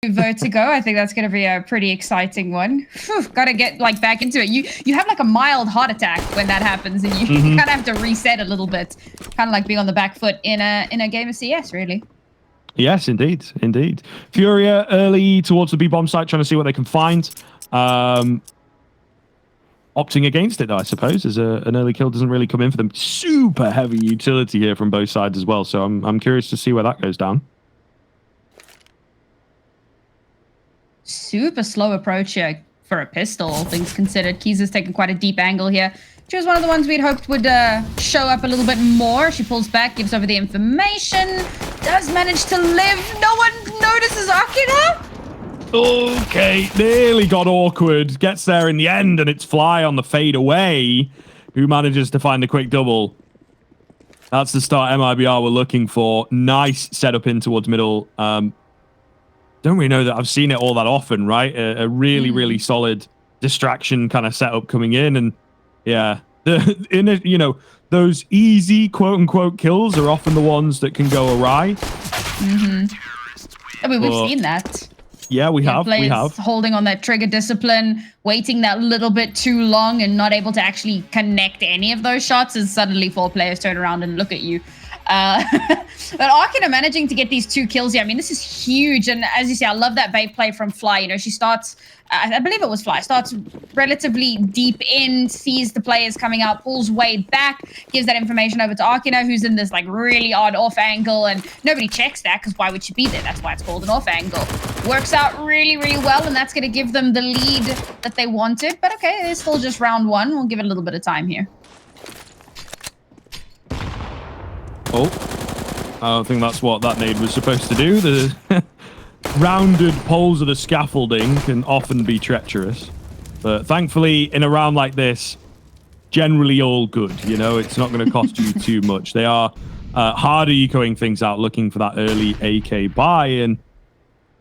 Vertigo. I think that's going to be a pretty exciting one. Got to get like back into it. You have like a mild heart attack when that happens, and you kind of have to reset a little bit, kind of like being on the back foot in a game of CS, really. Yes, indeed, indeed. FURIA early towards the B bomb site, trying to see what they can find. Opting against it, though, I suppose, as an early kill doesn't really come in for them. Super heavy utility here from both sides as well, so I'm curious to see where that goes down. Super slow approach here for a pistol, all things considered. Kiza's taking quite a deep angle here. She was one of the ones we'd hoped would show up a little bit more. She pulls back, gives over the information, does manage to live. No one notices Akina. Okay, nearly got awkward. Gets there in the end, and it's Fly on the fade away, who manages to find the quick double. That's the start MIBR we're looking for. Nice setup in towards middle. Don't really know that I've seen it all that often, right? A really, really solid distraction kind of setup coming in, and yeah, those easy quote unquote kills are often the ones that can go awry. I mean, we've seen that. Yeah, we have. Holding on that trigger discipline, waiting that little bit too long, and not able to actually connect any of those shots, as suddenly 4 players turn around and look at you. But Arkina managing to get these 2 kills here. I mean, this is huge. And as you see, I love that bait play from Fly. You know, she starts, I believe it was Fly, starts relatively deep in, sees the players coming out, pulls way back, gives that information over to Arkina, who's in this like really odd off angle, and nobody checks that because why would she be there? That's why it's called an off angle. Works out really, really well, and that's going to give them the lead that they wanted. But okay, it's still just round 1. We'll give it a little bit of time here. Oh, I don't think that's what that nade was supposed to do. The rounded poles of the scaffolding can often be treacherous. But thankfully, in a round like this, generally all good. You know, it's not going to cost you too much. They are harder ecoing things out, looking for that early AK buy. And,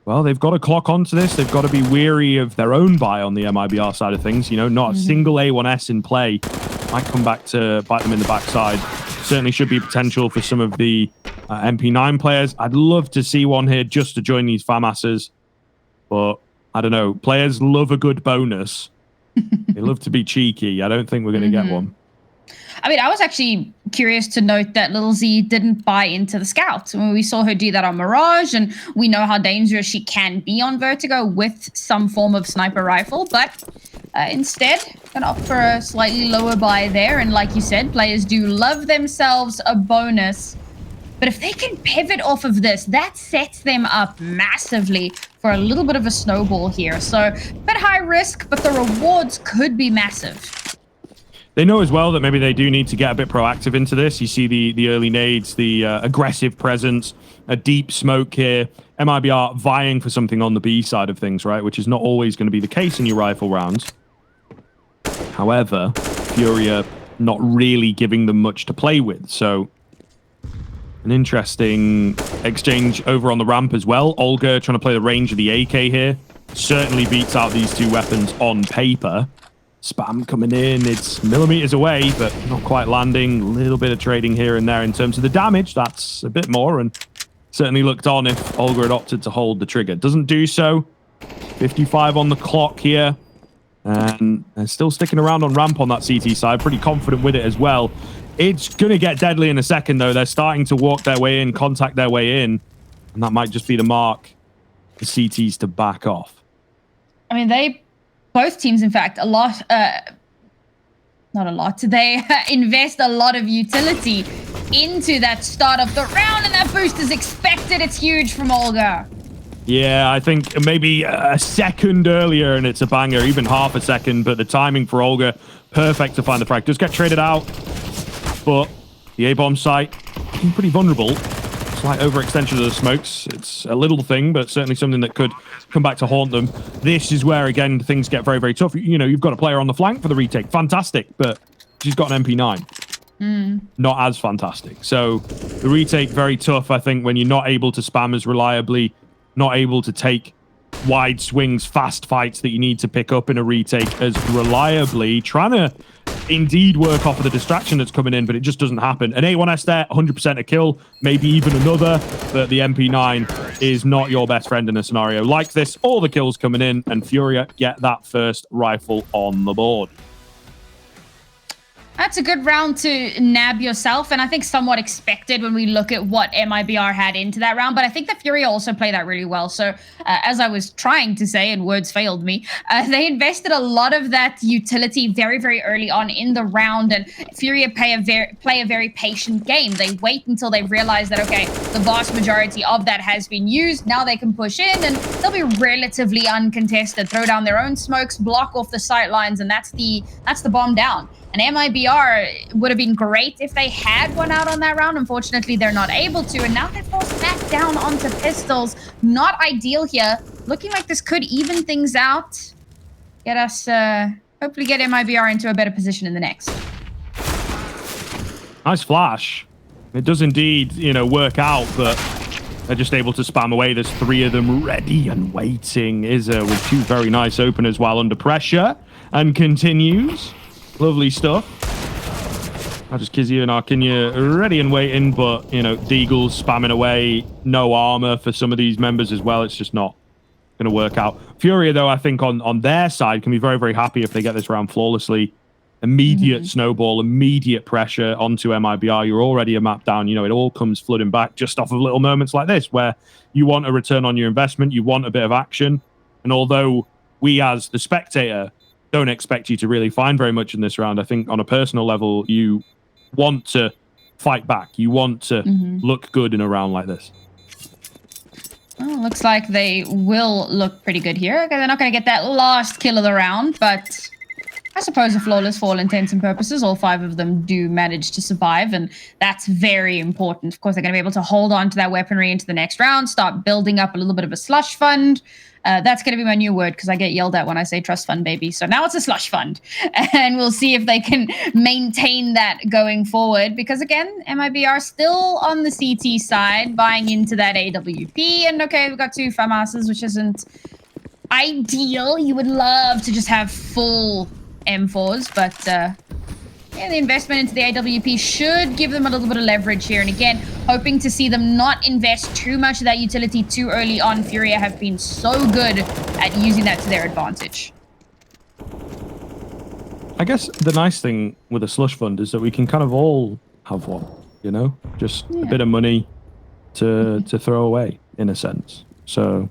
well, they've got to clock onto this. They've got to be weary of their own buy on the MIBR side of things. You know, not a single A1S in play might come back to bite them in the backside. Certainly should be potential for some of the MP9 players. I'd love to see one here just to join these FAMASs. But, I don't know, players love a good bonus. They love to be cheeky. I don't think we're going to get one. I mean, I was actually curious to note that Little Z didn't buy into the Scout. I mean, we saw her do that on Mirage, and we know how dangerous she can be on Vertigo with some form of sniper rifle, but instead, gonna opt for a slightly lower buy there. And like you said, players do love themselves a bonus. But if they can pivot off of this, that sets them up massively for a little bit of a snowball here. So, a bit high risk, but the rewards could be massive. They know as well that maybe they do need to get a bit proactive into this. You see the early nades, the aggressive presence, a deep smoke here. MIBR vying for something on the B side of things, right? Which is not always going to be the case in your rifle rounds. However, FURIA not really giving them much to play with. So, an interesting exchange over on the ramp as well. Olga trying to play the range of the AK here. Certainly beats out these 2 weapons on paper. Spam coming in, it's millimeters away, but not quite landing. A little bit of trading here and there in terms of the damage. That's a bit more, and certainly looked on if Olga had opted to hold the trigger. Doesn't do so. 55 on the clock here. And they're still sticking around on ramp on that CT side. Pretty confident with it as well. It's going to get deadly in a second, though. They're starting to walk their way in, contact their way in. And that might just be the mark for CTs to back off. I mean, both teams, in fact, not a lot. They invest a lot of utility into that start of the round, and that boost is expected. It's huge from Olga. Yeah, I think maybe a second earlier, and it's a banger, even half a second, but the timing for Olga, perfect to find the frag. Does get traded out, but the A-bomb site, pretty vulnerable. Slight overextension of the smokes. It's a little thing, but certainly something that could come back to haunt them. This is where, again, things get very, very tough. You know, you've got a player on the flank for the retake. Fantastic, but she's got an MP9. Not as fantastic. So the retake, very tough, I think, when you're not able to spam as reliably, not able to take wide swings, fast fights that you need to pick up in a retake as reliably. Trying to indeed work off of the distraction that's coming in, but it just doesn't happen. An A1S there, 100% a kill, maybe even another, but the MP9 is not your best friend in a scenario like this. All the kills coming in, and FURIA get that first rifle on the board. That's a good round to nab yourself, and I think somewhat expected when we look at what MIBR had into that round, but I think that FURIA also played that really well. So as I was trying to say, and words failed me, they invested a lot of that utility very, very early on in the round, and FURIA play a very patient game. They wait until they realize that, okay, the vast majority of that has been used. Now they can push in, and they'll be relatively uncontested, throw down their own smokes, block off the sight lines, and that's the bomb down. And MIBR would have been great if they had one out on that round. Unfortunately, they're not able to. And now they're forced back down onto pistols. Not ideal here. Looking like this could even things out. Get us, hopefully get MIBR into a better position in the next. Nice flash. It does indeed, you know, work out, but they're just able to spam away. There's 3 of them ready and waiting. Izza with 2 very nice openers while under pressure. And continues. Lovely stuff. I'll just Kizzy and Arkinya ready and waiting, but, you know, Deagle's spamming away. No armor for some of these members as well. It's just not going to work out. FURIA, though, I think on their side can be very, very happy if they get this round flawlessly. Immediate snowball, immediate pressure onto MIBR. You're already a map down. You know, it all comes flooding back just off of little moments like this where you want a return on your investment. You want a bit of action. And although we, as the spectator, don't expect you to really find very much in this round, I think on a personal level, you want to fight back. You want to look good in a round like this. Well, looks like they will look pretty good here. Okay, they're not going to get that last kill of the round, but I suppose a flawless for all intents and purposes. All 5 of them do manage to survive, and that's very important. Of course, they're going to be able to hold on to that weaponry into the next round, start building up a little bit of a slush fund. That's going to be my new word because I get yelled at when I say trust fund, baby. So now it's a slush fund. And we'll see if they can maintain that going forward. Because again, MIBR still on the CT side, buying into that AWP. And okay, we've got 2 FAMASs, which isn't ideal. You would love to just have full M4s, but yeah, the investment into the AWP should give them a little bit of leverage here. And again, hoping to see them not invest too much of that utility too early on. FURIA have been so good at using that to their advantage. I guess the nice thing with a slush fund is that we can kind of all have one, you know? Just a bit of money to throw away, in a sense. So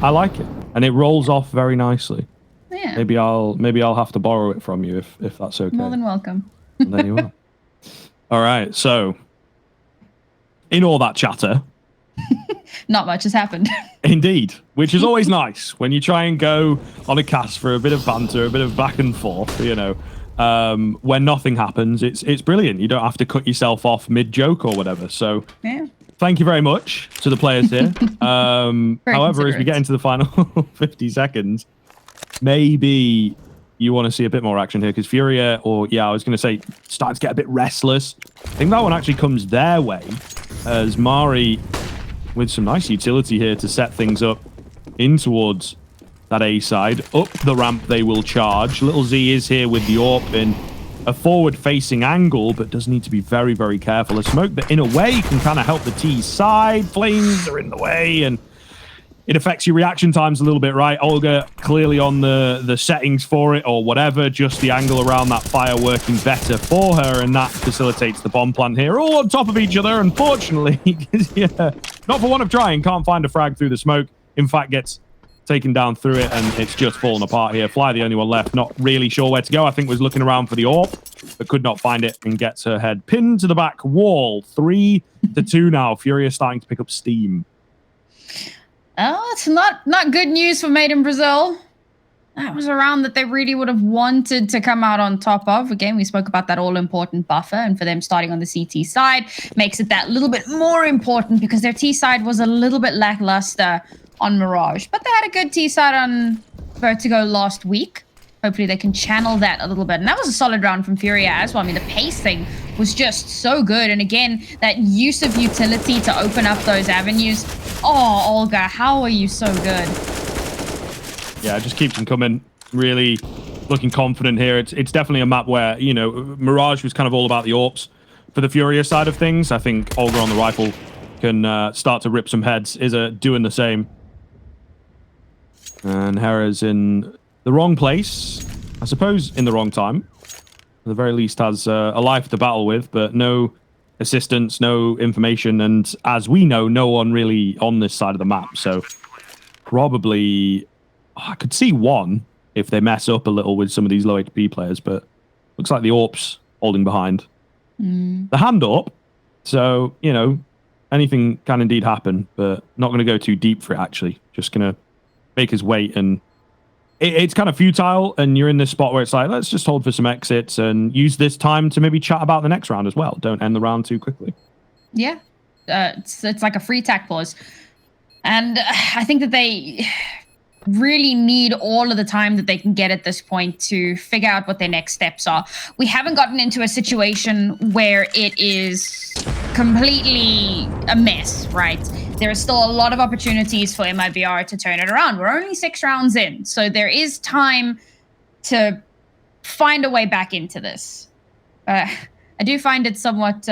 I like it. And it rolls off very nicely. Yeah. Maybe I'll have to borrow it from you if that's okay. More than welcome. And there you are. All right. So, in all that chatter, not much has happened. Indeed, which is always nice when you try and go on a cast for a bit of banter, a bit of back and forth. You know, when nothing happens, it's brilliant. You don't have to cut yourself off mid-joke or whatever. So, yeah. Thank you very much to the players here. However, as we get into the final 50 seconds. Maybe you want to see a bit more action here because FURIA, or yeah, I was going to say, starting to get a bit restless. I think that one actually comes their way as Mari with some nice utility here to set things up in towards that A side. Up the ramp they will charge. Little Z is here with the AWP in a forward-facing angle, but does need to be very, very careful. A smoke that in a way can kind of help the T side. Flames are in the way and it affects your reaction times a little bit, right? Olga clearly on the settings for it or whatever, just the angle around that fire working better for her, and that facilitates the bomb plant here. All on top of each other, unfortunately. Yeah, not for want of trying, can't find a frag through the smoke. In fact, gets taken down through it, and it's just fallen apart here. Fly, the only one left, not really sure where to go. I think was looking around for the AWP, but could not find it, and gets her head pinned to the back wall. 3-2 now. FURIA starting to pick up steam. Oh, it's not good news for Made in Brazil. That was a round that they really would have wanted to come out on top of. Again, we spoke about that all-important buffer, and for them starting on the CT side makes it that little bit more important because their T side was a little bit lackluster on Mirage. But they had a good T side on Vertigo last week. Hopefully they can channel that a little bit. And that was a solid round from FURIA as well. I mean, the pacing was just so good. And again, that use of utility to open up those avenues. Oh, Olga, how are you so good? Yeah, it just keeps them coming. Really looking confident here. It's definitely a map where, you know, Mirage was kind of all about the AWPs. For the FURIA side of things, I think Olga on the rifle can start to rip some heads. Is doing the same. And Hera's in the wrong place. I suppose in the wrong time. At the very least has a life to battle with, but no assistance, no information, and as we know, no one really on this side of the map. So probably I could see one if they mess up a little with some of these low HP players, but looks like the AWP's holding behind. The hand up, so, you know, anything can indeed happen, but not going to go too deep for it, actually. Just going to make his wait, and it's kind of futile, and you're in this spot where it's like, let's just hold for some exits and use this time to maybe chat about the next round as well. Don't end the round too quickly. Yeah, it's like a free tack pause. And I think that they really need all of the time that they can get at this point to figure out what their next steps are. We haven't gotten into a situation where it is completely a mess, right? There are still a lot of opportunities for MIBR to turn it around. We're only 6 rounds in, so there is time to find a way back into this. I do find it somewhat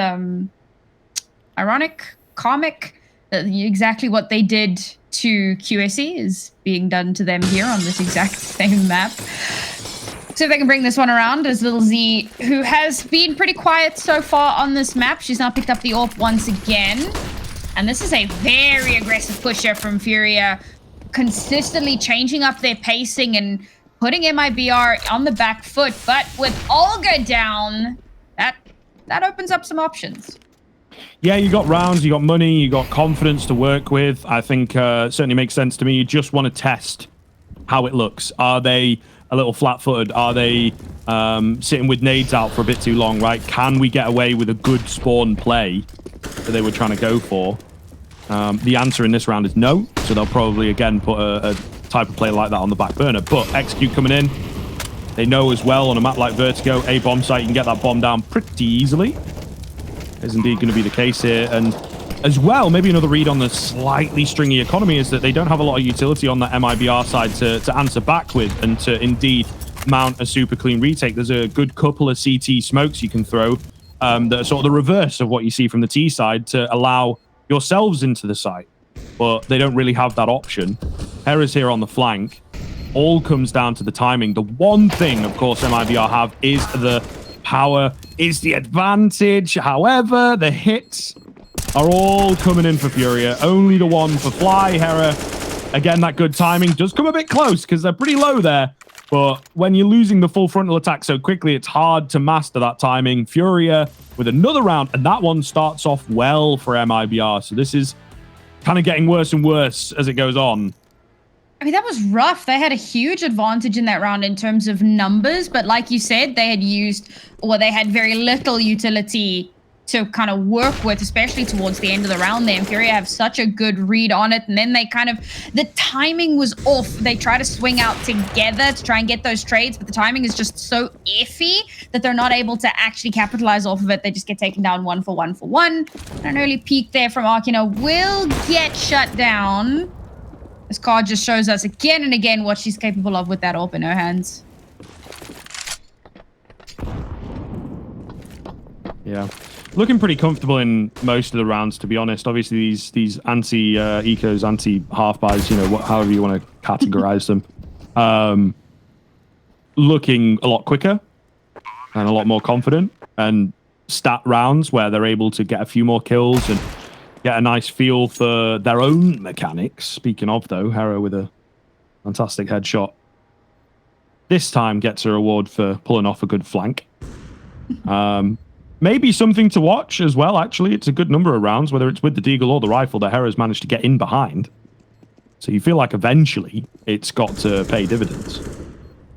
ironic, comic, that exactly what they did to QSE is being done to them here on this exact same map. So if they can bring this one around, as Little Z, who has been pretty quiet so far on this map. She's now picked up the AWP once again. And this is a very aggressive pusher from FURIA, consistently changing up their pacing and putting MIBR on the back foot. But with Olga down, that opens up some options. Yeah, you got rounds, you got money, you got confidence to work with. I think certainly makes sense to me. You just want to test how it looks. Are they a little flat-footed? Are they sitting with nades out for a bit too long, right? Can we get away with a good spawn play that they were trying to go for? The answer in this round is no, so they'll probably, again, put a type of play like that on the back burner. But Execute coming in, they know as well on a map like Vertigo, a bomb site, you can get that bomb down pretty easily. Is indeed going to be the case here. And as well, maybe another read on the slightly stringy economy is that they don't have a lot of utility on that MIBR side to answer back with and to indeed mount a super clean retake. There's a good couple of CT smokes you can throw that are sort of the reverse of what you see from the T side to allow yourselves into the site. But they don't really have that option. Hera's here on the flank. All comes down to the timing. The one thing, of course, MIBR have is the power, is the advantage. However, the hits are all coming in for FURIA. Only the one for Fly. Hera, again, that good timing does come a bit close because they're pretty low there. But when you're losing the full frontal attack so quickly, it's hard to master that timing. FURIA with another round, and that one starts off well for MIBR. So this is kind of getting worse and worse as it goes on. I mean, that was rough. They had a huge advantage in that round in terms of numbers, but like you said, they had very little utility to kind of work with, especially towards the end of the round there. And FURIA have such a good read on it, and then the timing was off. They try to swing out together to try and get those trades, but the timing is just so iffy that they're not able to actually capitalize off of it. They just get taken down 1 for 1 for 1. And an early peek there from Arkina will get shut down. This card just shows us again and again what she's capable of with that AWP in her hands. Yeah. Looking pretty comfortable in most of the rounds, to be honest. Obviously, these anti-ecos, anti-half-buys, you know, however you want to categorize them, looking a lot quicker and a lot more confident. And stat rounds where they're able to get a few more kills and get a nice feel for their own mechanics. Speaking of, though, Hera with a fantastic headshot. This time gets a reward for pulling off a good flank. Maybe something to watch as well, actually. It's a good number of rounds, whether it's with the Deagle or the rifle, that Hera's managed to get in behind. So you feel like eventually it's got to pay dividends.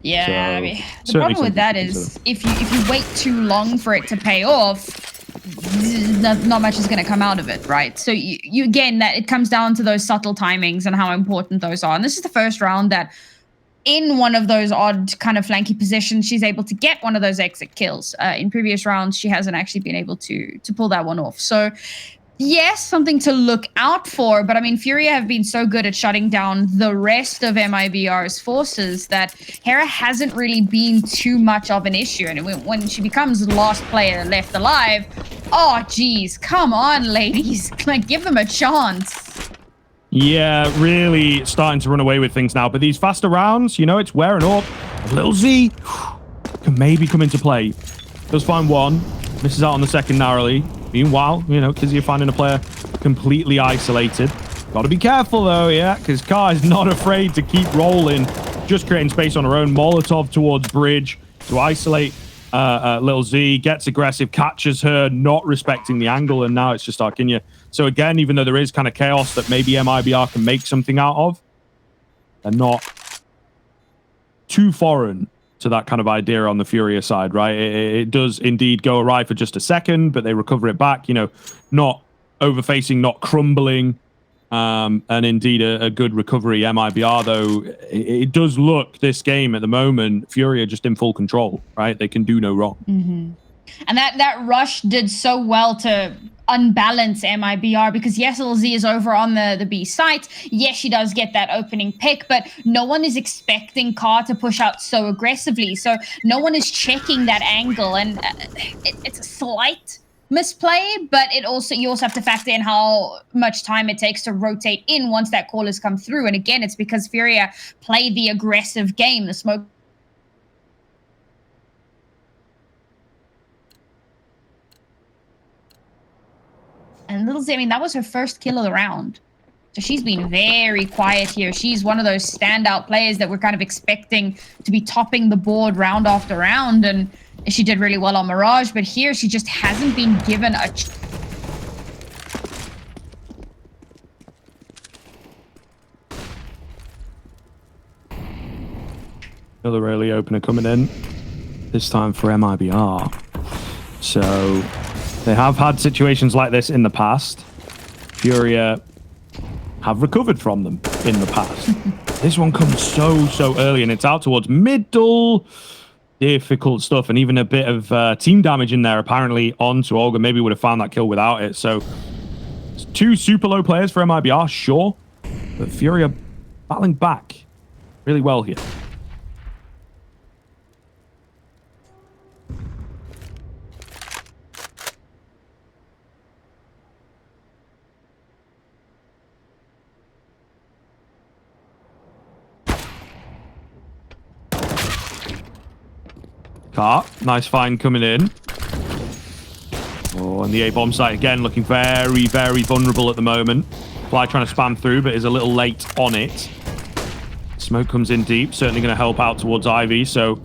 Yeah, So, I mean, the problem with that is if you wait too long for it to pay off, not much is going to come out of it, right? So you again, that it comes down to those subtle timings and how important those are. And this is the first round that in one of those odd kind of flanky positions, she's able to get one of those exit kills. In previous rounds, she hasn't actually been able to pull that one off. So Yes, something to look out for. But I mean, FURIA have been so good at shutting down the rest of MIBR's forces that Hera hasn't really been too much of an issue. And when she becomes the last player left alive, oh, geez, come on, ladies. Like, give them a chance. Yeah, really starting to run away with things now. But these faster rounds, you know, it's wearing up. Little Z can maybe come into play. Does find one. Misses out on the second narrowly. Meanwhile, you know, Kizzy are finding a player completely isolated. Got to be careful, though, yeah, because Car is not afraid to keep rolling. Just creating space on her own. Molotov towards Bridge to isolate Little Z. Gets aggressive, catches her, not respecting the angle, and now it's just Arkinya. So again, even though there is kind of chaos that maybe MIBR can make something out of, they're not too foreign to that kind of idea on the FURIA side, right? It does indeed go awry for just a second, but they recover it back, you know, not overfacing, not crumbling, and indeed a good recovery. MIBR, though, it does look, this game at the moment, FURIA just in full control, right? They can do no wrong. Mm-hmm. And that rush did so well to unbalance MIBR, because yes, LZ is over on the B site. Yes, she does get that opening pick, but no one is expecting Car to push out so aggressively. So no one is checking that angle, and it's a slight misplay, but you also have to factor in how much time it takes to rotate in once that call has come through. And again, it's because FURIA play the aggressive game. The smoke. And Little Z, I mean, that was her first kill of the round. So she's been very quiet here. She's one of those standout players that we're kind of expecting to be topping the board round after round. And she did really well on Mirage, but here she just hasn't been given a... Another early opener coming in, this time for MIBR. So they have had situations like this in the past. FURIA have recovered from them in the past. This one comes so early, and it's out towards middle. Difficult stuff, and even a bit of team damage in there, apparently, onto Olga. Maybe would have found that kill without it. So, two super low players for MIBR, sure. But FURIA battling back really well here. Car, nice find coming in. Oh, and the A-bomb site again looking very vulnerable at the moment. Fly trying to spam through, but is a little late on it. Smoke comes in deep, certainly going to help out towards Ivy. So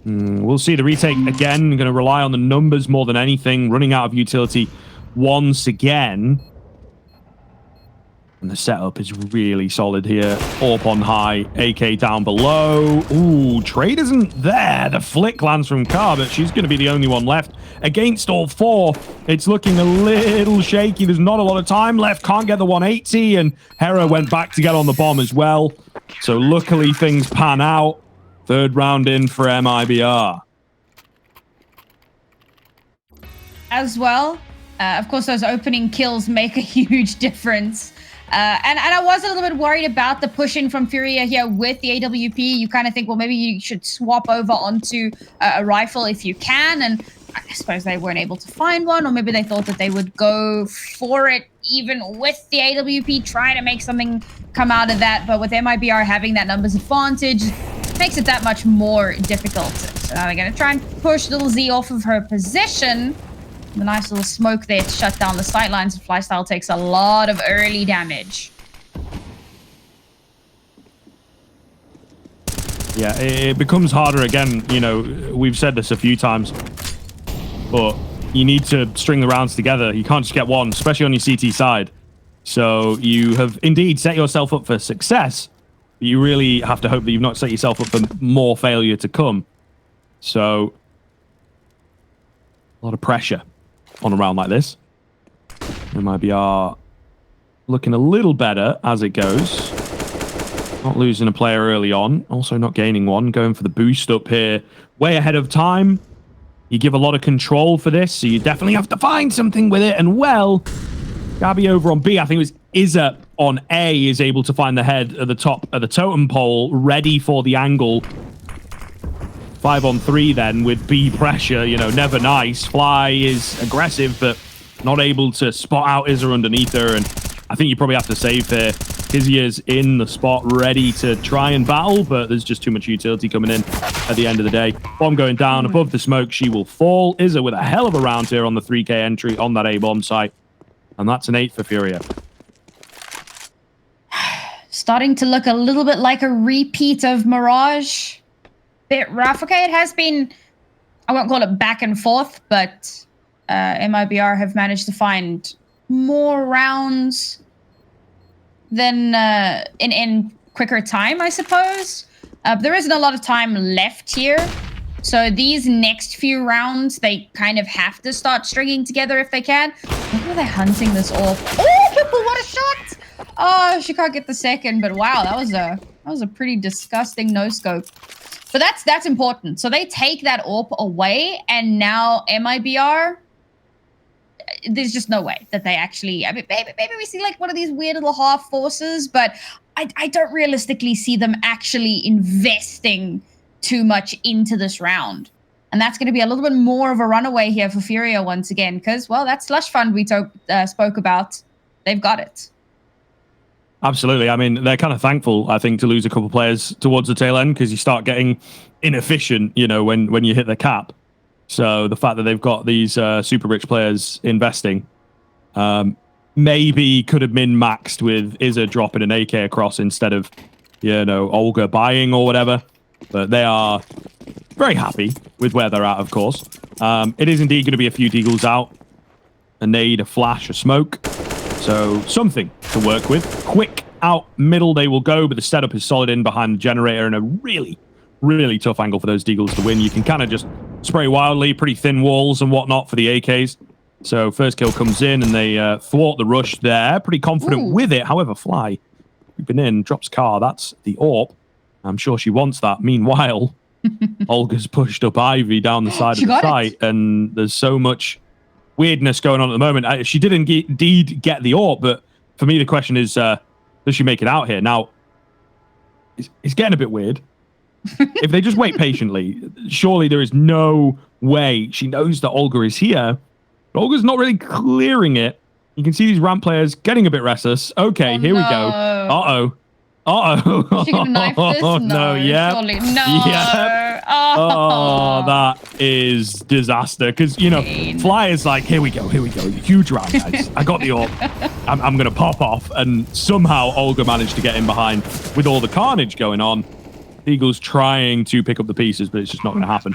we'll see the retake again. Going to rely on the numbers more than anything. Running out of utility once again. And the setup is really solid here. Orp on high, AK down below. Ooh, trade isn't there. The flick lands from Car, but she's going to be the only one left. Against all four, it's looking a little shaky. There's not a lot of time left. Can't get the 180, and Hera went back to get on the bomb as well. So luckily things pan out. Third round in for MIBR. As well, of course, those opening kills make a huge difference. And I was a little bit worried about the pushing from FURIA here with the AWP. You kind of think, well, maybe you should swap over onto a rifle if you can. And I suppose they weren't able to find one, or maybe they thought that they would go for it even with the AWP, trying to make something come out of that. But with MIBR having that numbers advantage, makes it that much more difficult. So now they're going to try and push Little Z off of her position. The nice little smoke there to shut down the sightlines. Flystyle takes a lot of early damage. Yeah, it becomes harder again. You know, we've said this a few times, but you need to string the rounds together. You can't just get one, especially on your CT side. So you have indeed set yourself up for success, but you really have to hope that you've not set yourself up for more failure to come. So a lot of pressure on a round like this. MIBR looking a little better as it goes. Not losing a player early on. Also not gaining one. Going for the boost up here. Way ahead of time. You give a lot of control for this, so you definitely have to find something with it. And well, Gabby over on B. I think it was Izza on A is able to find the head at the top of the totem pole, ready for the angle. 5 on 3 then with B pressure, you know, never nice. Fly is aggressive, but not able to spot out Izza underneath her. And I think you probably have to save here. Izzy is in the spot, ready to try and battle, but there's just too much utility coming in at the end of the day. Bomb going down above the smoke. She will fall. Izza with a hell of a round here on the 3K entry on that A-bomb site. And that's an 8 for FURIA. Starting to look a little bit like a repeat of Mirage. Bit rough. Okay, it has been, I won't call it back and forth, but MIBR have managed to find more rounds than in quicker time, I suppose. There isn't a lot of time left here. So these next few rounds, they kind of have to start stringing together if they can. Look how they're hunting this off. Oh, what a shot! Oh, she can't get the second, but wow, that was a pretty disgusting no-scope. But that's important. So they take that AWP away, and now MIBR, there's just no way that they actually, I mean, maybe we see like one of these weird little half forces, but I don't realistically see them actually investing too much into this round. And that's going to be a little bit more of a runaway here for FURIA once again, because, well, that slush fund we spoke about, they've got it. Absolutely. I mean, they're kind of thankful, I think, to lose a couple of players towards the tail end, because you start getting inefficient, you know, when you hit the cap. So the fact that they've got these super rich players investing maybe could have been maxed with Izza dropping an AK across instead of, you know, Olga buying or whatever. But they are very happy with where they're at, of course. It is indeed going to be a few deagles out. A nade, a flash, a smoke. So something to work with. Quick out middle they will go, but the setup is solid in behind the generator and a really, really tough angle for those deagles to win. You can kind of just spray wildly, pretty thin walls and whatnot for the AKs. So first kill comes in and they thwart the rush there. Pretty confident with it. However, Fly, creeping in, drops car. That's the AWP. I'm sure she wants that. Meanwhile, Olga's pushed up Ivy down the side of the site, and there's so much weirdness going on at the moment. She did indeed get the AWP, but for me, the question is, does she make it out here? Now, it's getting a bit weird. If they just wait patiently, surely there is no way she knows that Olga is here. But Olga's not really clearing it. You can see these ramp players getting a bit restless. Okay, here we go. Uh-oh. Uh-oh. She gonna knife this? No, yeah. Surely. No. Yep. Oh, that is disaster. Because, you know, Fly is like, here we go. Huge round, guys. I got the AWP. I'm going to pop off. And somehow Olga managed to get in behind with all the carnage going on. Eagles trying to pick up the pieces, but it's just not going to happen.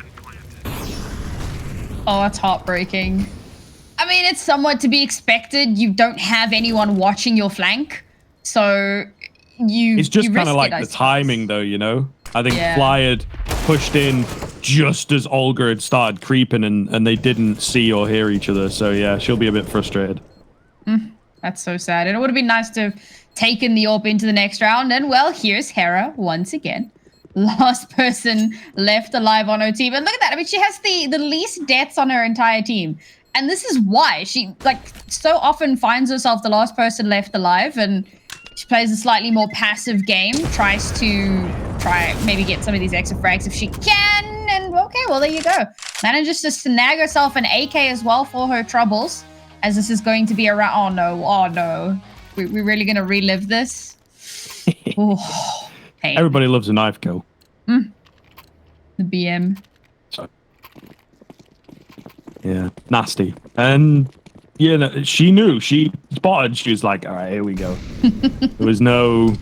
Oh, that's heartbreaking. I mean, it's somewhat to be expected. You don't have anyone watching your flank. So it's just kind of like the timing, though, you know? I think Fly had pushed in just as Olga had started creeping, and they didn't see or hear each other. So, yeah, she'll be a bit frustrated. That's so sad. And it would have been nice to have taken the AWP into the next round. And, well, here's Hera once again. Last person left alive on her team. And look at that. I mean, she has the least deaths on her entire team. And this is why she, like, so often finds herself the last person left alive. And she plays a slightly more passive game. Tries to maybe get some of these extra frags if she can. And, okay, well, there you go. Manages to snag herself an AK as well for her troubles. As this is going to be around. Oh, no. We're really going to relive this? Oh. Hey. Everybody loves a knife kill. The BM. So, yeah, nasty. And you know, she knew. She spotted. She was like, "All right, here we go." There was no,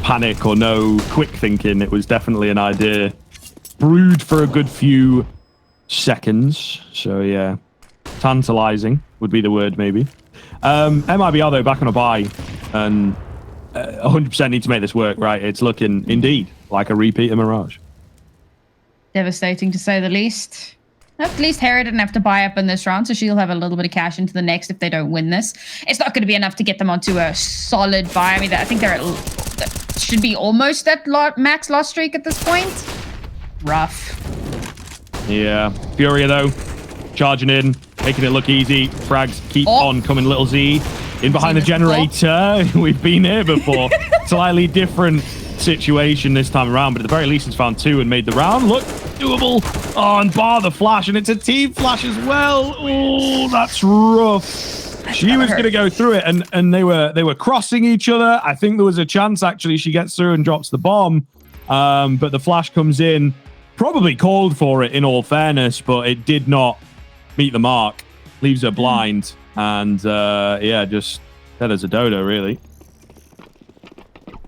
panic or no quick thinking. It was definitely an idea brewed for a good few seconds. So yeah, tantalizing would be the word, maybe. MIBR though back on a buy and. 100% need to make this work, right? It's looking, indeed, like a repeat of Mirage. Devastating, to say the least. At least Hera didn't have to buy up in this round, so she'll have a little bit of cash into the next if they don't win this. It's not going to be enough to get them onto a solid buy. I mean, I think they're at, should be almost at max loss streak at this point. Rough. Yeah. FURIA, though, charging in. making it look easy. Frags keep on coming, Little Z. In behind the generator. We've been here before. Slightly different situation this time around, but at the very least it's found 2 and made the round. Look, doable. Oh, and bar the flash, and it's a team flash as well. Oh, that's rough. She was going to go through it, and they were crossing each other. I think there was a chance, actually, she gets through and drops the bomb. But the flash comes in. Probably called for it, in all fairness, but it did not meet the mark. Leaves her blind. And, yeah, just dead as a dodo, really.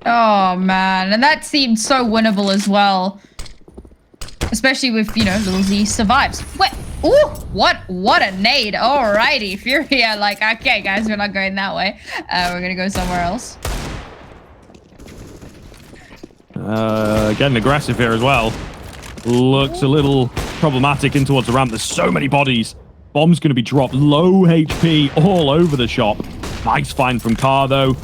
Oh, man. And that seemed so winnable as well. Especially with, you know, Little Z survives. What? Ooh, what a nade. Alrighty. FURIA, like, okay, guys, we're not going that way. We're going to go somewhere else. Getting aggressive here as well. Looks a little problematic in towards the ramp. There's so many bodies. Bomb's going to be dropped. Low HP all over the shop. Nice find from Car, though.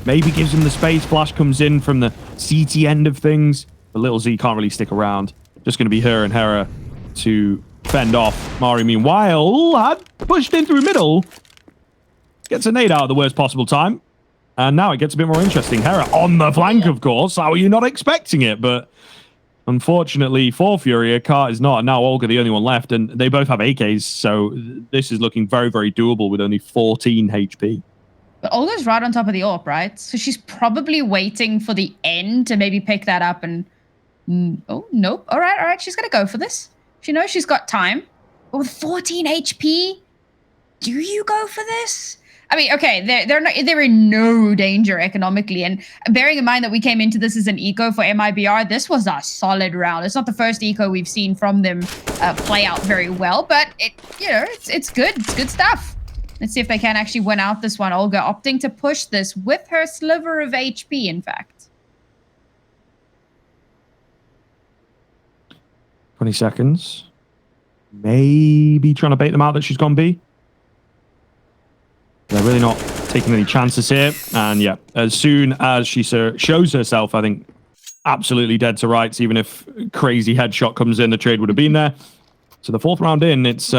Maybe gives him the space. Flash comes in from the CT end of things. But Little Z can't really stick around. Just going to be her and Hera to fend off. Mari, meanwhile, had pushed in through middle. Gets a nade out at the worst possible time. And now it gets a bit more interesting. Hera on the flank, of course. How are you not expecting it? But unfortunately for FURIA, Car is not. And now Olga the only one left. And they both have AKs. So this is looking very, very doable with only 14 HP. But Olga's right on top of the AWP, right? So she's probably waiting for the end to maybe pick that up and... Oh, nope. All right. She's going to go for this. She knows she's got time. But with 14 HP, do you go for this? I mean, okay, they're in no danger economically. And bearing in mind that we came into this as an eco for MIBR, this was a solid round. It's not the first eco we've seen from them play out very well, but it's good. It's good stuff. Let's see if they can actually win out this one. Olga opting to push this with her sliver of HP, in fact. 20 seconds. Maybe trying to bait them out that she's gone B. They're really not taking any chances here. And yeah, as soon as she shows herself, I think absolutely dead to rights. Even if crazy headshot comes in, the trade would have been there. So the 4th round in, it's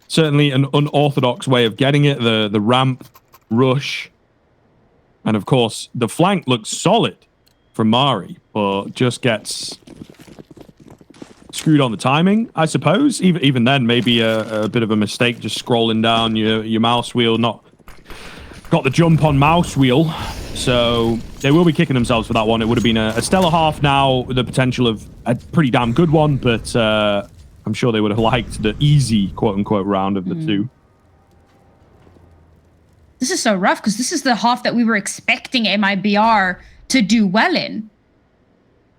certainly an unorthodox way of getting it. The ramp, rush, and of course, the flank looks solid from Mari, but just gets screwed on the timing, I suppose. Even then, maybe a bit of a mistake, just scrolling down your mouse wheel, not got the jump on mouse wheel. So they will be kicking themselves for that one. It would have been a stellar half now, with the potential of a pretty damn good one, but I'm sure they would have liked the easy, quote-unquote, round of the 2. This is so rough, because this is the half that we were expecting MIBR to do well in.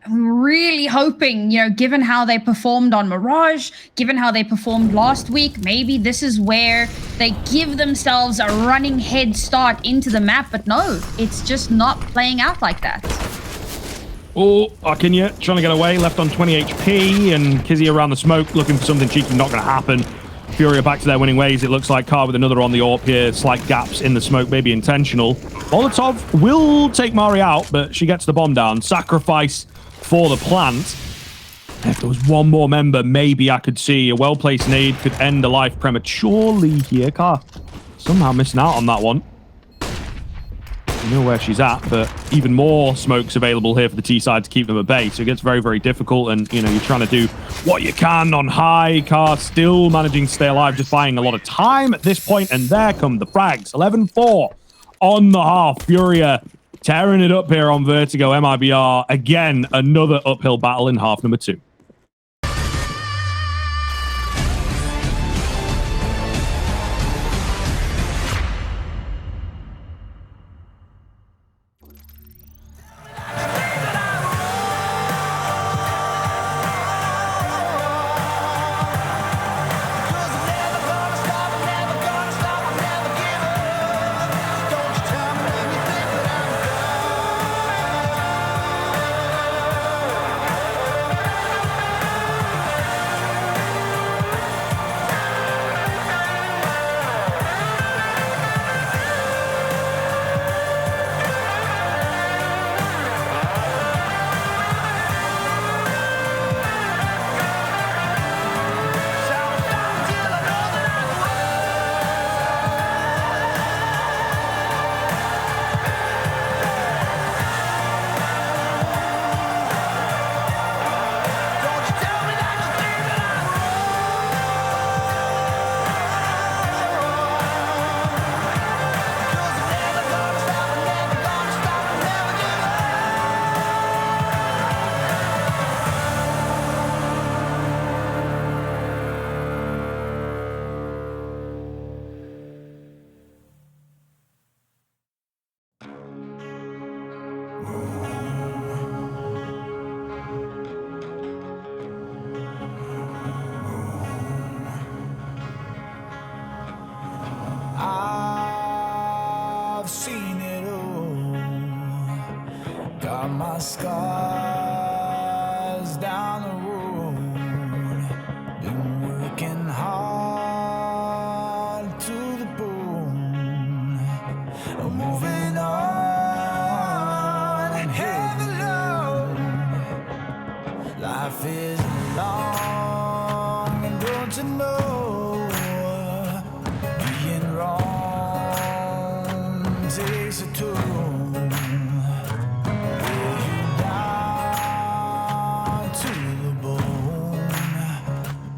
I'm really hoping, given how they performed on Mirage, given how they performed last week, maybe this is where they give themselves a running head start into the map. But no, it's just not playing out like that. Oh, Akinya trying to get away, left on 20 HP, and Kizzy around the smoke looking for something cheeky, not going to happen. FURIA back to their winning ways. It looks like Car with another on the AWP here. Slight gaps in the smoke, maybe intentional. Molotov will take Mari out, but she gets the bomb down. Sacrifice for the plant. If there was one more member, maybe I could see a well-placed nade could end a life prematurely here. Car somehow missing out on that one. You know where she's at, but even more smokes available here for the T side to keep them at bay. So it gets very, very difficult, and you're trying to do what you can on high. Car still managing to stay alive, just buying a lot of time at this point, and there come the frags. 11-4 on the half. FURIA tearing it up here on Vertigo. MIBR, again, another uphill battle in half number 2. I've seen it all. Got my scars down the road. Been working hard to the bone. I'm moving on and heaven alone. Life is long, and don't you know? Being wrong takes a toll. Wear you down to the bone.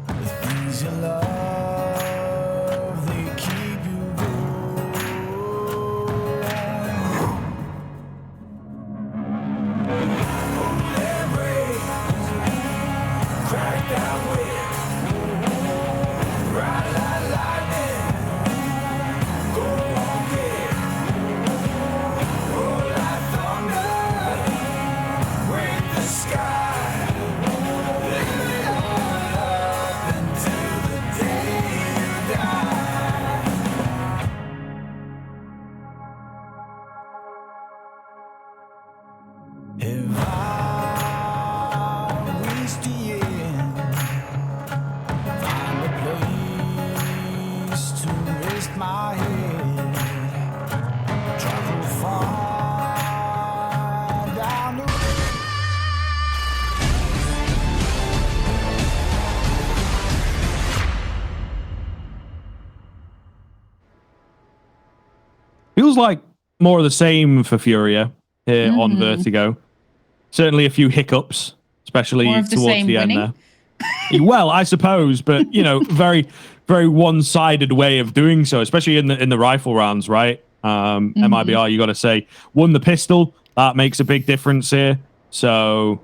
The things you love, they keep you going. Hold that break, crack that whip, ride like lightning. Go on, kid. Roll like thunder. Break the sky. Live it all up until the day you die. If I reach the end, find a place to rest my head. Travel far down the road. Feels like more of the same for Furia here on Vertigo. Certainly a few hiccups, especially More of the towards same the end winning? there. Well, I suppose, but you know, very, very one-sided way of doing so, especially in the rifle rounds, right? MIBR, you got to say, won the pistol. That makes a big difference here. So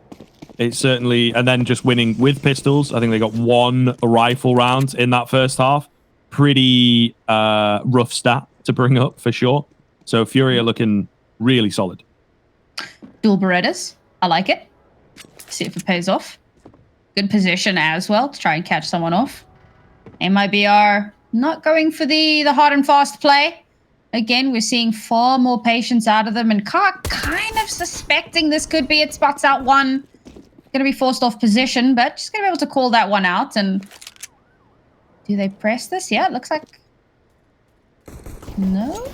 it's certainly, and then just winning with pistols. I think they got one rifle round in that first half. Pretty rough stat to bring up for sure. So Furia looking really solid. Dual Berettas. I like it. See if it pays off. Good position as well to try and catch someone off. MIBR not going for the hard and fast play. Again, we're seeing far more patience out of them, and kind of suspecting this could be it. Spots out one. Going to be forced off position, but just going to be able to call that one out. And do they press this? Yeah, it looks like... No?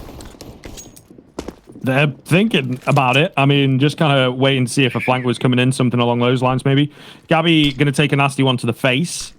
They're thinking about it. I mean, just kind of waiting to see if a flank was coming in, something along those lines, maybe. Gabby going to take a nasty one to the face.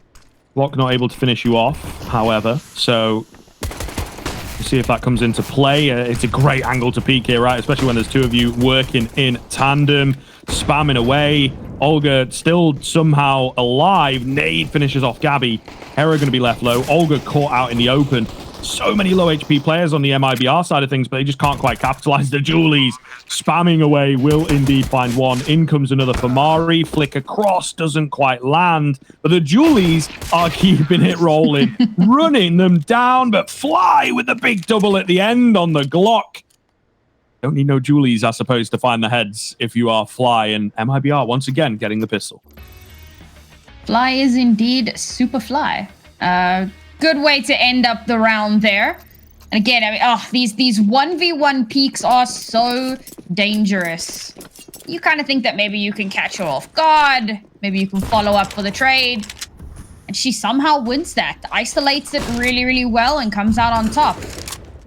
Block not able to finish you off, however. So, we'll see if that comes into play. It's a great angle to peek here, right? Especially when there's two of you working in tandem, spamming away. Olga still somehow alive. Nade finishes off Gabby. Hera going to be left low. Olga caught out in the open. So many low HP players on the MIBR side of things, but they just can't quite capitalize. The Julies spamming away will indeed find one. In comes another for Mari. Flick across, doesn't quite land, but the Julies are keeping it rolling, running them down, but Fly with the big double at the end on the Glock. Don't need no Julies, I suppose, to find the heads if you are Fly, and MIBR once again getting the pistol. Fly is indeed super Fly. Good way to end up the round there. And again, I mean, these 1v1 peaks are so dangerous. You kind of think that maybe you can catch her off guard. Maybe you can follow up for the trade. And she somehow wins that. Isolates it really, really well and comes out on top.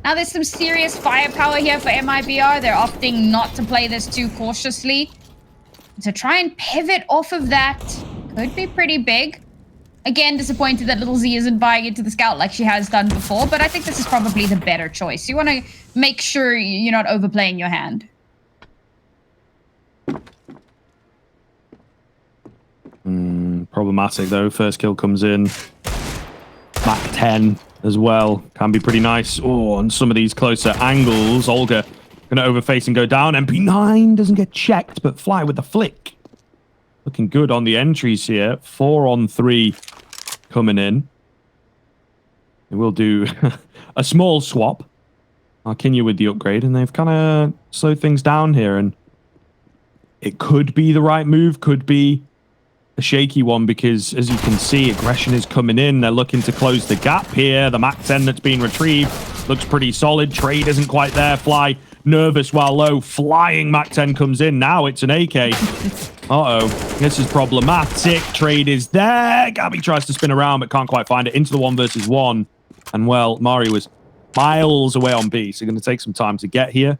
Now there's some serious firepower here for MIBR. They're opting not to play this too cautiously. To try and pivot off of that could be pretty big. Again, disappointed that Little Z isn't buying into the scout like she has done before, but I think this is probably the better choice. You want to make sure you're not overplaying your hand. Problematic, though. First kill comes in. Back 10 as well. Can be pretty nice. Oh, on some of these closer angles. Olga going to overface and go down. MP9 doesn't get checked, but Fly with the flick. Looking good on the entries here. 4 on 3 coming in. They will do a small swap. Arkinya with the upgrade, and they've kind of slowed things down here. And it could be the right move, could be a shaky one, because as you can see, aggression is coming in. They're looking to close the gap here. The Mac 10 that's been retrieved looks pretty solid. Trade isn't quite there. Fly nervous while low. Flying Mac 10 comes in. Now it's an AK. Uh-oh. This is problematic. Trade is there. Gabby tries to spin around, but can't quite find it. Into the 1 versus 1. And, well, Mari was miles away on B, so going to take some time to get here.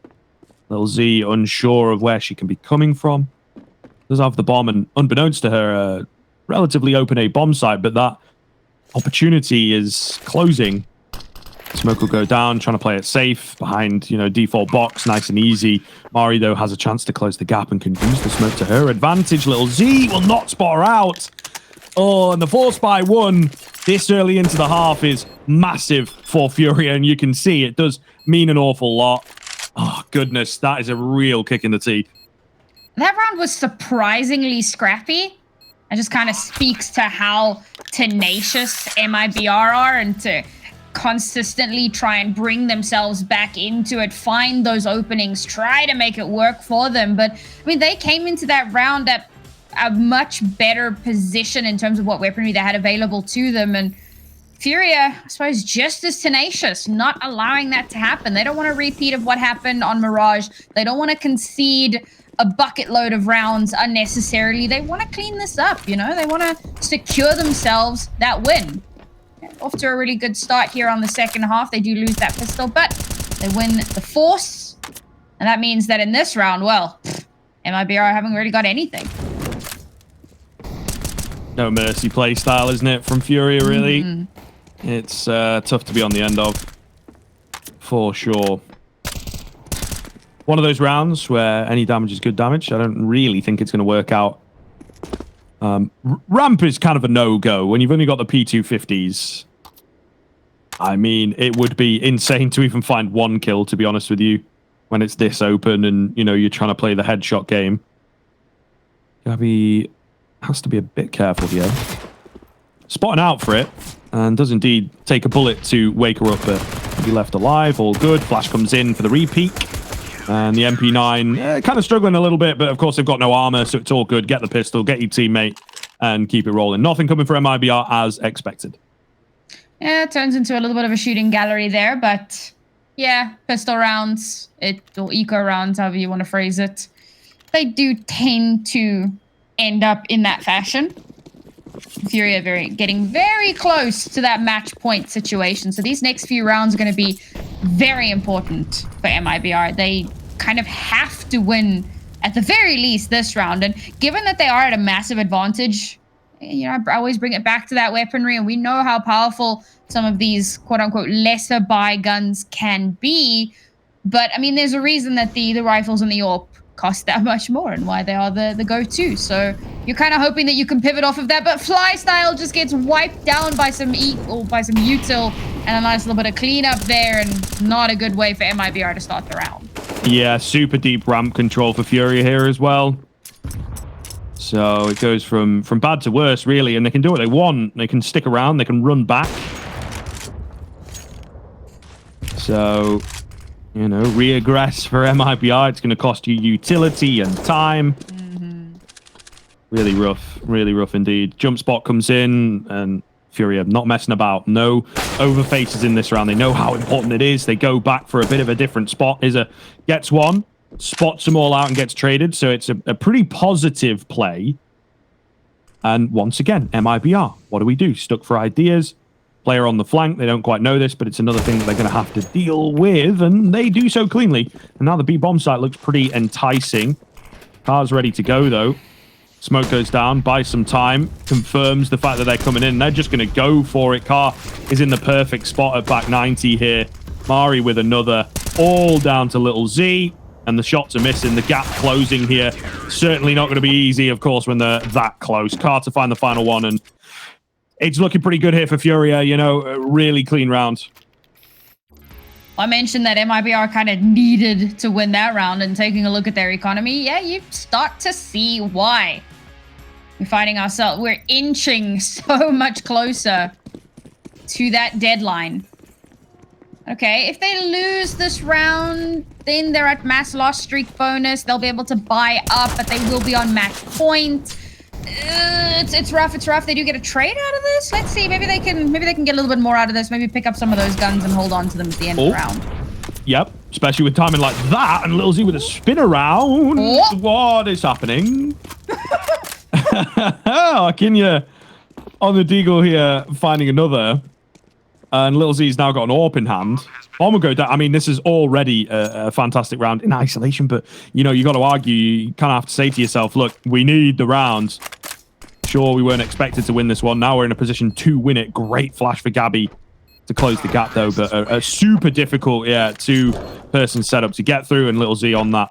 Little Z unsure of where she can be coming from. Does have the bomb, and unbeknownst to her, relatively open A bomb site, but that opportunity is closing. Smoke will go down, trying to play it safe behind, you know, default box, nice and easy. Mari, though, has a chance to close the gap and can use the smoke to her advantage. Little Z will not spot her out. Oh, and the force by 1 this early into the half is massive for FURIA, and you can see it does mean an awful lot. Oh, goodness, that is a real kick in the teeth. That round was surprisingly scrappy. It just kind of speaks to how tenacious MIBR are, and to consistently try and bring themselves back into it, find those openings, try to make it work for them. But, I mean, they came into that round at a much better position in terms of what weaponry they had available to them. And FURIA, I suppose, just as tenacious, not allowing that to happen. They don't want a repeat of what happened on Mirage. They don't want to concede a bucket load of rounds unnecessarily. They want to clean this up, you know? They want to secure themselves that win. Off to a really good start here on the second half. They do lose that pistol, but they win the force. And that means that in this round, well, MIBR haven't really got anything. No mercy play style, isn't it, from FURIA, really? It's tough to be on the end of, for sure. One of those rounds where any damage is good damage. I don't really think it's going to work out. Ramp is kind of a no-go when you've only got the P250s. I mean, it would be insane to even find 1 kill, to be honest with you, when it's this open and, you know, you're trying to play the headshot game. Gabby has to be a bit careful here. Spotting out for it, and does indeed take a bullet to wake her up, but be left alive. All good. Flash comes in for the repeat. And the MP9 kind of struggling a little bit, but of course they've got no armor, so it's all good. Get the pistol, get your teammate, and keep it rolling. Nothing coming for MIBR as expected. Yeah, it turns into a little bit of a shooting gallery there, but yeah, pistol rounds, or eco rounds, however you want to phrase it, they do tend to end up in that fashion. FURIA getting very close to that match point situation. So these next few rounds are going to be very important for MIBR. They kind of have to win at the very least this round. And given that they are at a massive advantage, you know, I always bring it back to that weaponry, and we know how powerful some of these quote-unquote lesser buy guns can be. But, I mean, there's a reason that the rifles and the AWP cost that much more, and why they are the go-to. So you're kind of hoping that you can pivot off of that, but Fly Style just gets wiped down by some util, and a nice little bit of cleanup there, and not a good way for MIBR to start the round. Yeah, super deep ramp control for FURIA here as well. So it goes from bad to worse, really, and they can do what they want. They can stick around, they can run back. So, you know, re-aggress for MIBR. It's going to cost you utility and time. Really rough indeed. Jump spot comes in, and FURIA not messing about. No overfaces in this round. They know how important it is. They go back for a bit of a different spot. Gets one, spots them all out and gets traded. So it's a pretty positive play. And once again, MIBR. What do we do? Stuck for ideas. Player on the flank. They don't quite know this, but it's another thing that they're going to have to deal with, and they do so cleanly. And now the B bomb site looks pretty enticing. Car's ready to go, though. Smoke goes down, buys some time, confirms the fact that they're coming in. They're just going to go for it. Car is in the perfect spot at back 90 here. Mari with another, all down to little Z, and the shots are missing. The gap closing here. Certainly not going to be easy, of course, when they're that close. Car to find the final one, and it's looking pretty good here for FURIA. You know, a really clean round. I mentioned that MIBR kind of needed to win that round, and taking a look at their economy, yeah, you start to see why. We're inching so much closer to that deadline. Okay, if they lose this round, then they're at mass loss streak bonus. They'll be able to buy up, but they will be on match point. It's rough. It's rough. They do get a trade out of this. Let's see. Maybe they can get a little bit more out of this. Maybe pick up some of those guns and hold on to them at the end of the round. Yep, especially with timing like that, and Little Z with a spin around. Oh. What is happening? Akinya on the Deagle here, finding another. And Little Z's now got an AWP in hand. Bomb will go down. I mean, this is already a fantastic round in isolation, but, you know, you got to argue. You kind of have to say to yourself, look, we need the rounds. Sure, we weren't expected to win this one. Now we're in a position to win it. Great flash for Gabby to close the gap, though, but a super difficult, two-person setup to get through, and Little Z on that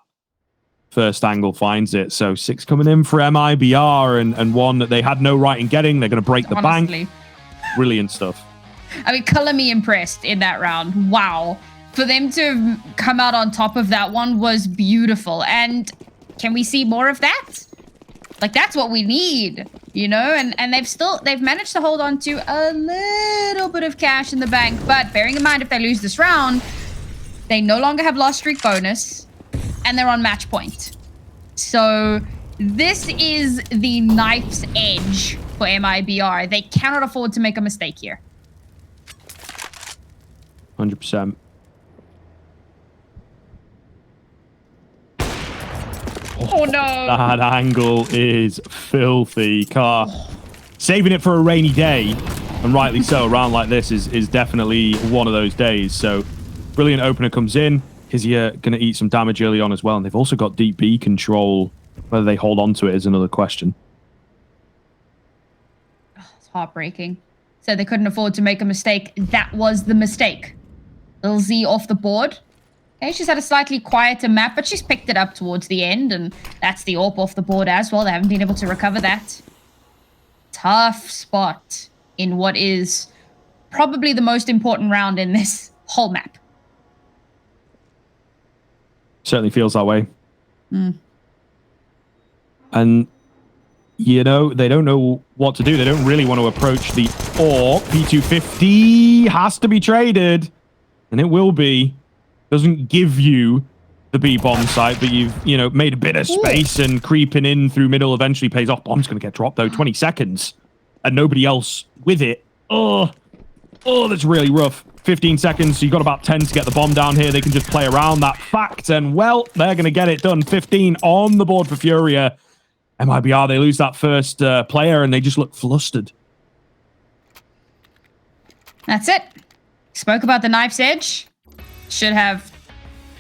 first angle finds it. So 6 coming in for MIBR, and one that they had no right in getting. They're going to break the bank. Brilliant stuff. I mean, color me impressed in that round. Wow. For them to come out on top of that one was beautiful. And can we see more of that? Like, that's what we need, you know? And they've managed to hold on to a little bit of cash in the bank. But bearing in mind, if they lose this round, they no longer have lost streak bonus, and they're on match point. So this is the knife's edge for MIBR. They cannot afford to make a mistake here. 100%. Oh, no. That angle is filthy. Car saving it for a rainy day, and rightly so. A round like this is definitely one of those days. So brilliant opener comes in. Kizia going to eat some damage early on as well, and they've also got deep B control. Whether they hold on to it is another question. Oh, it's heartbreaking. So they couldn't afford to make a mistake. That was the mistake. Little Z off the board. Okay, she's had a slightly quieter map, but she's picked it up towards the end, and that's the AWP off the board as well. They haven't been able to recover that. Tough spot in what is probably the most important round in this whole map. Certainly feels that way. And, you know, they don't know what to do. They don't really want to approach the AWP. P250 has to be traded. And it will be. Doesn't give you the B bomb site, but you've, you know, made a bit of space, and creeping in through middle eventually pays off. Bomb's going to get dropped, though. 20 seconds. And nobody else with it. Oh, that's really rough. 15 seconds. So you've got about 10 to get the bomb down here. They can just play around that fact. And, well, they're going to get it done. 15 on the board for FURIA. MIBR, they lose that first player, and they just look flustered. That's it. Spoke about the knife's edge. Should have...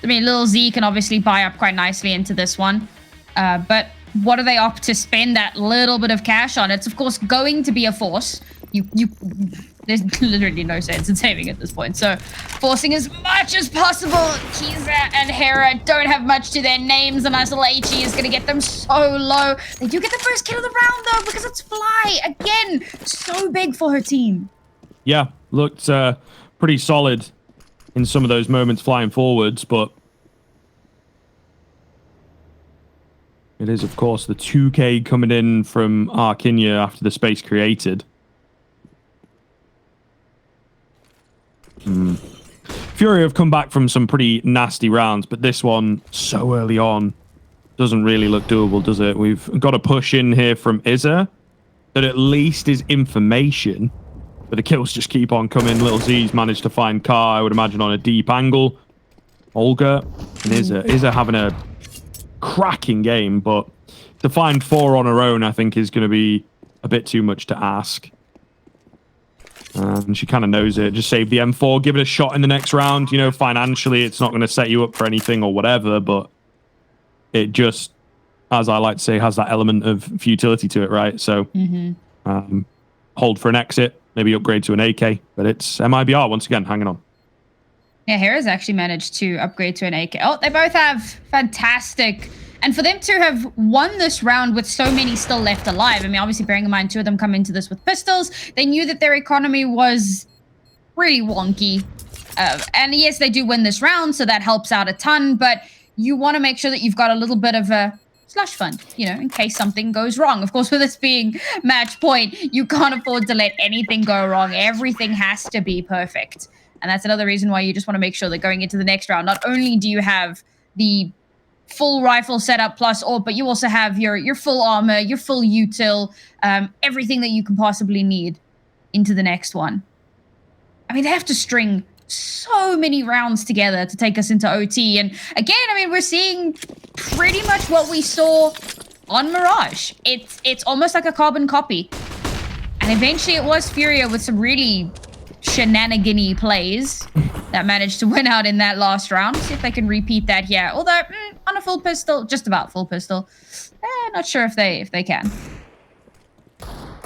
I mean, Little Z can obviously buy up quite nicely into this one. But what do they opt to spend that little bit of cash on? It's, of course, going to be a force. There's literally no sense in saving at this point. So, forcing as much as possible. Kiza and Hera don't have much to their names, and Isolachi is going to get them so low. They do get the first kill of the round, though, because it's Fly. Again, so big for her team. Yeah, looked pretty solid in some of those moments flying forwards, but it is, of course, the 2K coming in from Arkinya after the space created. FURIA have come back from some pretty nasty rounds, but this one, so early on, doesn't really look doable, does it? We've got a push in here from Izza that at least is information. But the kills just keep on coming. Little Z's managed to find Car, I would imagine, on a deep angle. Olga and Izza having a cracking game, but to find 4 on her own, I think, is going to be a bit too much to ask. And she kind of knows it. Just save the M4, give it a shot in the next round. You know, financially, it's not going to set you up for anything or whatever, but it just, as I like to say, has that element of futility to it, right? So hold for an exit. Maybe upgrade to an AK, but it's MIBR once again hanging on. Yeah, Hera's actually managed to upgrade to an AK. Oh, they both have fantastic. And for them to have won this round with so many still left alive, I mean, obviously bearing in mind 2 of them come into this with pistols, they knew that their economy was really wonky. And yes, they do win this round, so that helps out a ton, but you want to make sure that you've got a little bit of a slush fund, you know, in case something goes wrong. Of course, with this being match point, you can't afford to let anything go wrong. Everything has to be perfect. And that's another reason why you just want to make sure that going into the next round, not only do you have the full rifle setup plus AWP, but you also have your full armor, your full util, everything that you can possibly need into the next one. I mean, they have to string so many rounds together to take us into OT. And again, I mean, we're seeing pretty much what we saw on Mirage. It's almost like a carbon copy. And eventually it was FURIA with some really shenanigan-y plays that managed to win out in that last round. See if they can repeat that here. Although, on a full pistol, just about full pistol. Not sure if they can.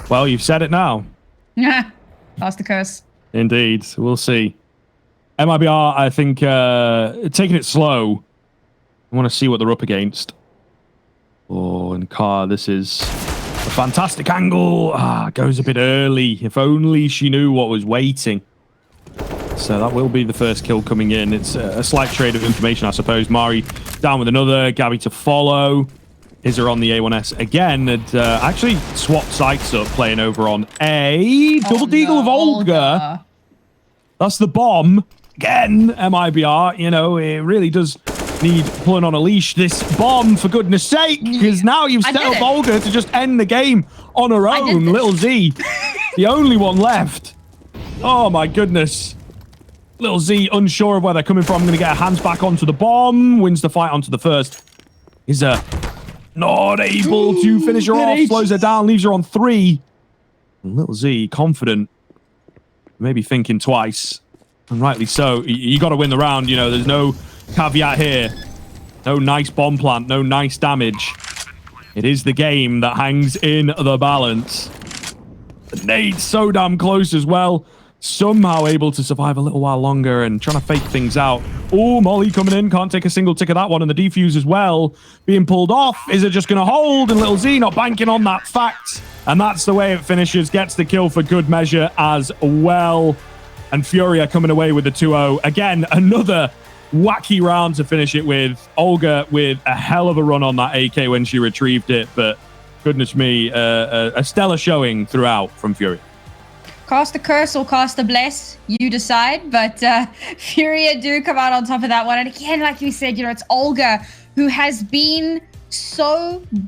Well, you've said it now. Pass the curse. Indeed. We'll see. MIBR, I think, taking it slow. I want to see what they're up against. Oh, and Car, this is a fantastic angle. Goes a bit early. If only she knew what was waiting. So that will be the first kill coming in. It's a slight trade of information, I suppose. Mari down with another. Gabby to follow. Izzer on the A1S again. And actually swapped sights up, playing over on A. Double deagle of Olga. That's the bomb. Again, MIBR, you know, it really does need pulling on a leash. This bomb, for goodness sake, because now you've set up Olga to just end the game on her own. Little Z, the only one left. Oh, my goodness. Little Z, unsure of where they're coming from. Going to get her hands back onto the bomb. Wins the fight onto the first. Is not able to finish her off. Slows her down, leaves her on 3. And Little Z, confident. Maybe thinking twice. And rightly so. You got to win the round. You know, there's no caveat here. No nice bomb plant. No nice damage. It is the game that hangs in the balance. The nade's so damn close as well. Somehow able to survive a little while longer and trying to fake things out. Oh, Molly coming in. Can't take a single tick of that one. And the defuse as well being pulled off. Is it just going to hold? And Little Z not banking on that fact. And that's the way it finishes. Gets the kill for good measure as well. And FURIA coming away with the 2-0. Again, another wacky round to finish it with. Olga with a hell of a run on that AK when she retrieved it. But goodness me, a stellar showing throughout from FURIA. Cast a curse or cast a bless, you decide. But FURIA do come out on top of that one. And again, like you said, you know, it's Olga who has been so